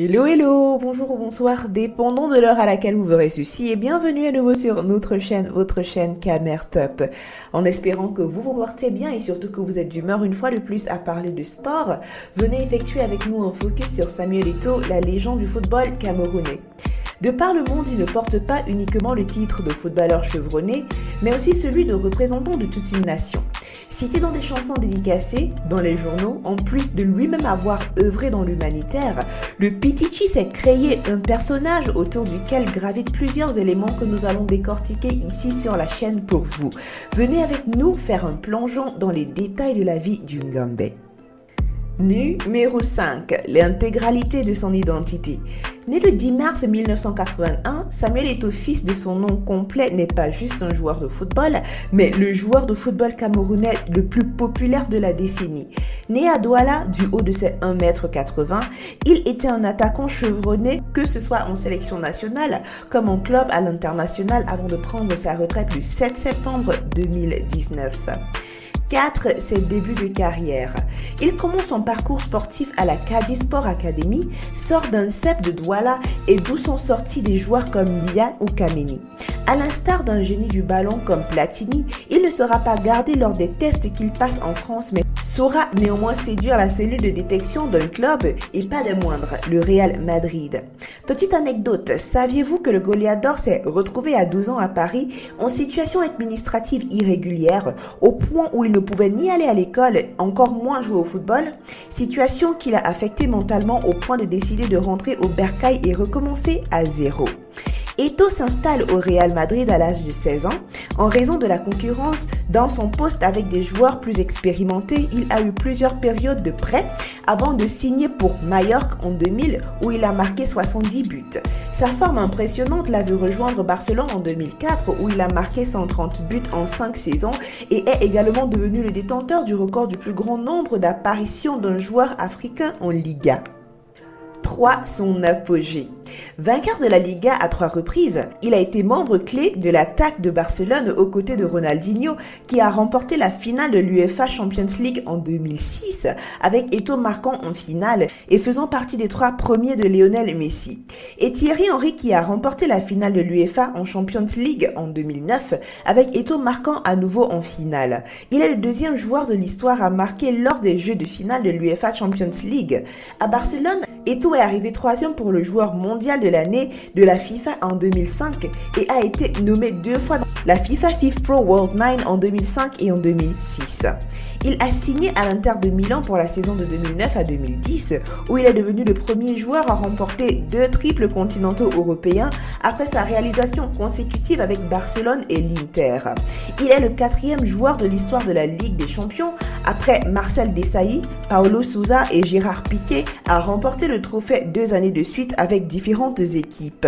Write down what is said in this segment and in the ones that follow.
Hello, hello, bonjour ou bonsoir, dépendant de l'heure à laquelle vous verrez ceci, et bienvenue à nouveau sur notre chaîne, votre chaîne Camertop. En espérant que vous vous portez bien et surtout que vous êtes d'humeur une fois de plus à parler de sport, venez effectuer avec nous un focus sur Samuel Eto'o, la légende du football camerounais. De par le monde, il ne porte pas uniquement le titre de footballeur chevronné, mais aussi celui de représentant de toute une nation. Cité dans des chansons dédicacées, dans les journaux, en plus de lui-même avoir œuvré dans l'humanitaire, le Pichichi s'est créé un personnage autour duquel gravitent plusieurs éléments que nous allons décortiquer ici sur la chaîne pour vous. Venez avec nous faire un plongeon dans les détails de la vie du Ngambais. Numéro 5. L'intégralité de son identité. Né le 10 mars 1981, Samuel Eto'o, fils de son nom complet, n'est pas juste un joueur de football, mais le joueur de football camerounais le plus populaire de la décennie. Né à Douala, du haut de ses 1,80 m, il était un attaquant chevronné, que ce soit en sélection nationale comme en club à l'international avant de prendre sa retraite le 7 septembre 2019. 4. Ses débuts de carrière. Il commence son parcours sportif à la Kadi Sport Academy, sort d'un CEP de Douala et d'où sont sortis des joueurs comme Lian ou Kameni. À l'instar d'un génie du ballon comme Platini, il ne sera pas gardé lors des tests qu'il passe en France, mais saura néanmoins séduire la cellule de détection d'un club et pas des moindres, le Real Madrid. Petite anecdote, saviez-vous que le Goliath d'Or s'est retrouvé à 12 ans à Paris en situation administrative irrégulière, au point où il ne pouvait ni aller à l'école, encore moins jouer au football, situation qui l'a affecté mentalement au point de décider de rentrer au bercail et recommencer à zéro. Eto'o s'installe au Real Madrid à l'âge de 16 ans. En raison de la concurrence dans son poste avec des joueurs plus expérimentés, il a eu plusieurs périodes de prêt avant de signer pour Mallorca en 2000 où il a marqué 70 buts. Sa forme impressionnante l'a vu rejoindre Barcelone en 2004 où il a marqué 130 buts en 5 saisons et est également devenu le détenteur du record du plus grand nombre d'apparitions d'un joueur africain en Liga. 3. Son apogée. Vainqueur de la Liga à 3 reprises, il a été membre clé de l'attaque de Barcelone aux côtés de Ronaldinho qui a remporté la finale de l'UEFA Champions League en 2006 avec Eto'o marquant en finale et faisant partie des 3 premiers de Lionel Messi. Et Thierry Henry qui a remporté la finale de l'UEFA en Champions League en 2009 avec Eto'o marquant à nouveau en finale. Il est le deuxième joueur de l'histoire à marquer lors des jeux de finale de l'UEFA Champions League. À Barcelone, Eto'o est arrivé 3e pour le joueur mondial de l'année de la FIFA en 2005 et a été nommé 2 fois dans la FIFA Fifth Pro World 9 en 2005 et en 2006. Il a signé à l'Inter de Milan pour la saison de 2009 à 2010 où il est devenu le premier joueur à remporter 2 triples continentaux européens après sa réalisation consécutive avec Barcelone et l'Inter. Il est le 4e joueur de l'histoire de la Ligue des Champions après Marcel Desailly, Paulo Sousa et Gérard Piqué à remporter le trophée 2 années de suite avec différentes équipes.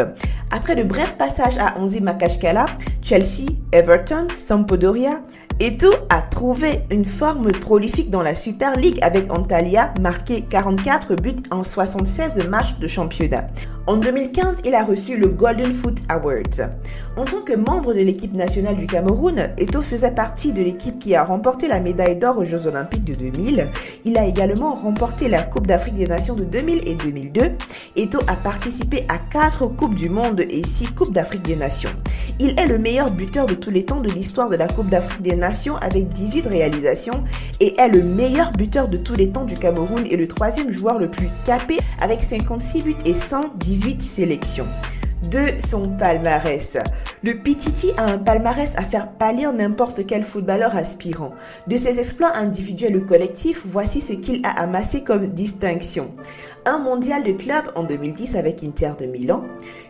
Après de brefs passages à Anzi Makashkala, Chelsea, Everton, Sampdoria, Eto'o a trouvé une forme prolifique dans la Super League avec Antalya, marqué 44 buts en 76 matchs de championnat. En 2015, il a reçu le Golden Foot Award. En tant que membre de l'équipe nationale du Cameroun, Eto'o faisait partie de l'équipe qui a remporté la médaille d'or aux Jeux Olympiques de 2000. Il a également remporté la Coupe d'Afrique des Nations de 2000 et 2002. Eto'o a participé à 4 Coupes du Monde et 6 Coupes d'Afrique des Nations. Il est le meilleur buteur de tous les temps de l'histoire de la Coupe d'Afrique des Nations avec 18 réalisations et est le meilleur buteur de tous les temps du Cameroun et le 3e joueur le plus capé avec 56 buts et 118 sélections. De son palmarès. Le Pichichi a un palmarès à faire pâlir n'importe quel footballeur aspirant. De ses exploits individuels ou collectifs, voici ce qu'il a amassé comme distinction. Un mondial de club en 2010 avec Inter de Milan,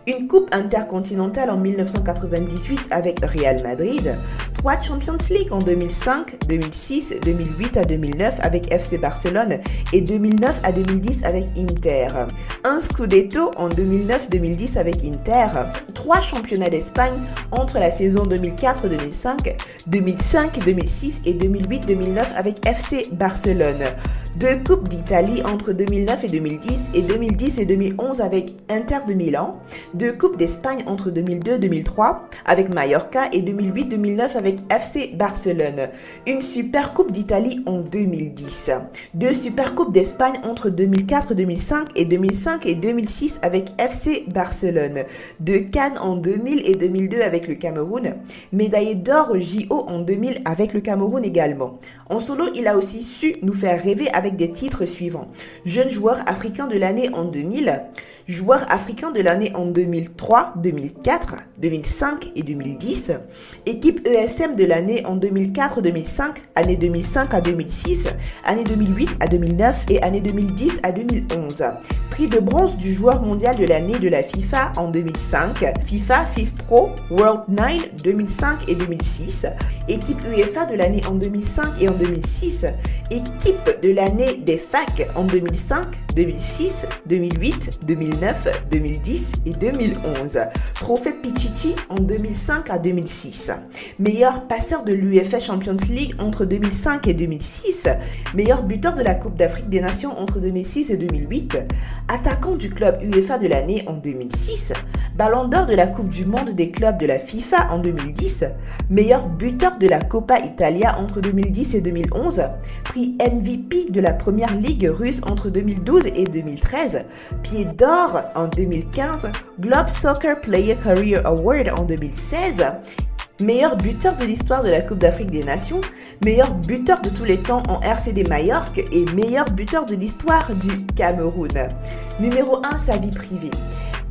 une coupe intercontinentale en 1998 avec Real Madrid, 3 Champions League en 2005, 2006, 2008 à 2009 avec FC Barcelone et 2009 à 2010 avec Inter, un Scudetto en 2009-2010 avec Inter, 3 championnats d'Espagne entre la saison 2004-2005, 2005-2006 et 2008-2009 avec FC Barcelone. 2 Coupes d'Italie entre 2009 et 2010 et 2010 et 2011 avec Inter de Milan, 2 Coupes d'Espagne entre 2002 et 2003 avec Mallorca et 2008-2009 avec FC Barcelone, une Super Coupe d'Italie en 2010, 2 Super Coupes d'Espagne entre 2004 et 2005 et 2005 et 2006 avec FC Barcelone, 2 Cannes en 2000 et 2002 avec le Cameroun, médaillé d'or au JO en 2000 avec le Cameroun également. En solo, il a aussi su nous faire rêver avec des titres suivants. Jeune joueur africain de l'année en 2000, joueur africain de l'année en 2003, 2004, 2005 et 2010, équipe ESM de l'année en 2004-2005, année 2005 à 2006, année 2008 à 2009 et année 2010 à 2011. Prix de bronze du joueur mondial de l'année de la FIFA en 2005, FIFA FIFPro World 9 2005 et 2006, équipe UEFA de l'année en 2005 et en 2006, équipe de l'année des FAC en 2005, 2006, 2008, 2009, 2010 et 2011. Trophée Pichichi en 2005 à 2006. Meilleur passeur de l'UEFA Champions League entre 2005 et 2006. Meilleur buteur de la Coupe d'Afrique des Nations entre 2006 et 2008. Attaquant du club UEFA de l'année en 2006. Ballon d'or de la Coupe du Monde des clubs de la FIFA en 2010. Meilleur buteur de la Coppa Italia entre 2010 et 2011. Prix MVP de la Première Ligue russe entre 2012 et 2013. Pied d'or en 2015. Globe Soccer Player Career Award en 2016. Meilleur buteur de l'histoire de la Coupe d'Afrique des Nations, meilleur buteur de tous les temps en RCD Majorque et meilleur buteur de l'histoire du Cameroun. Numéro 1, sa vie privée.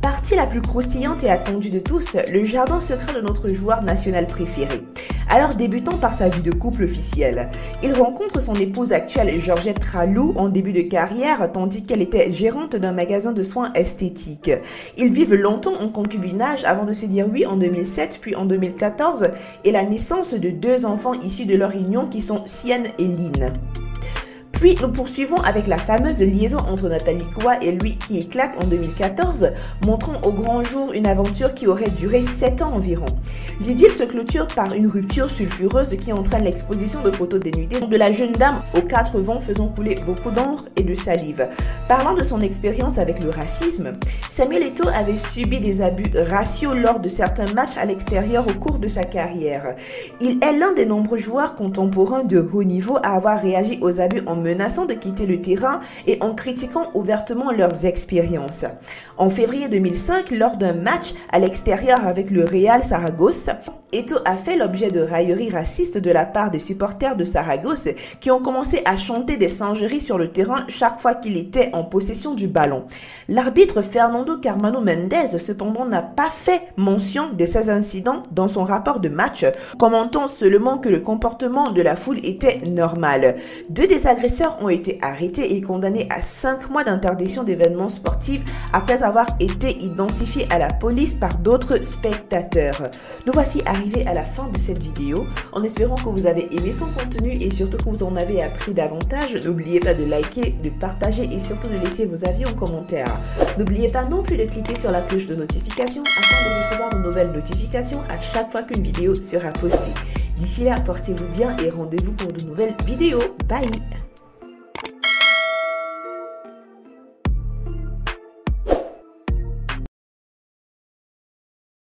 Partie la plus croustillante et attendue de tous, le jardin secret de notre joueur national préféré. Alors débutons par sa vie de couple officielle. Il rencontre son épouse actuelle Georgette Tralou en début de carrière tandis qu'elle était gérante d'un magasin de soins esthétiques. Ils vivent longtemps en concubinage avant de se dire oui en 2007 puis en 2014 et la naissance de 2 enfants issus de leur union qui sont Sienne et Lynn. Puis nous poursuivons avec la fameuse liaison entre Nathalie Koua et lui qui éclate en 2014, montrant au grand jour une aventure qui aurait duré 7 ans environ. L'idylle se clôture par une rupture sulfureuse qui entraîne l'exposition de photos dénudées de la jeune dame aux 4 vents faisant couler beaucoup d'encre et de salive. Parlant de son expérience avec le racisme, Samuel Eto'o avait subi des abus raciaux lors de certains matchs à l'extérieur au cours de sa carrière. Il est l'un des nombreux joueurs contemporains de haut niveau à avoir réagi aux abus en menaçant de quitter le terrain et en critiquant ouvertement leurs expériences. En février 2005, lors d'un match à l'extérieur avec le Real Saragosse, Eto'o a fait l'objet de railleries racistes de la part des supporters de Saragosse qui ont commencé à chanter des singeries sur le terrain chaque fois qu'il était en possession du ballon. L'arbitre Fernando Carmano Mendes cependant n'a pas fait mention de ces incidents dans son rapport de match, commentant seulement que le comportement de la foule était normal. 2 des agresseurs ont été arrêtés et condamnés à 5 mois d'interdiction d'événements sportifs après avoir été identifiés à la police par d'autres spectateurs. Nous voici arrivé à la fin de cette vidéo, en espérant que vous avez aimé son contenu et surtout que vous en avez appris davantage. N'oubliez pas de liker, de partager et surtout de laisser vos avis en commentaire. N'oubliez pas non plus de cliquer sur la cloche de notification afin de recevoir de nouvelles notifications à chaque fois qu'une vidéo sera postée. D'ici là, portez-vous bien et rendez-vous pour de nouvelles vidéos. Bye!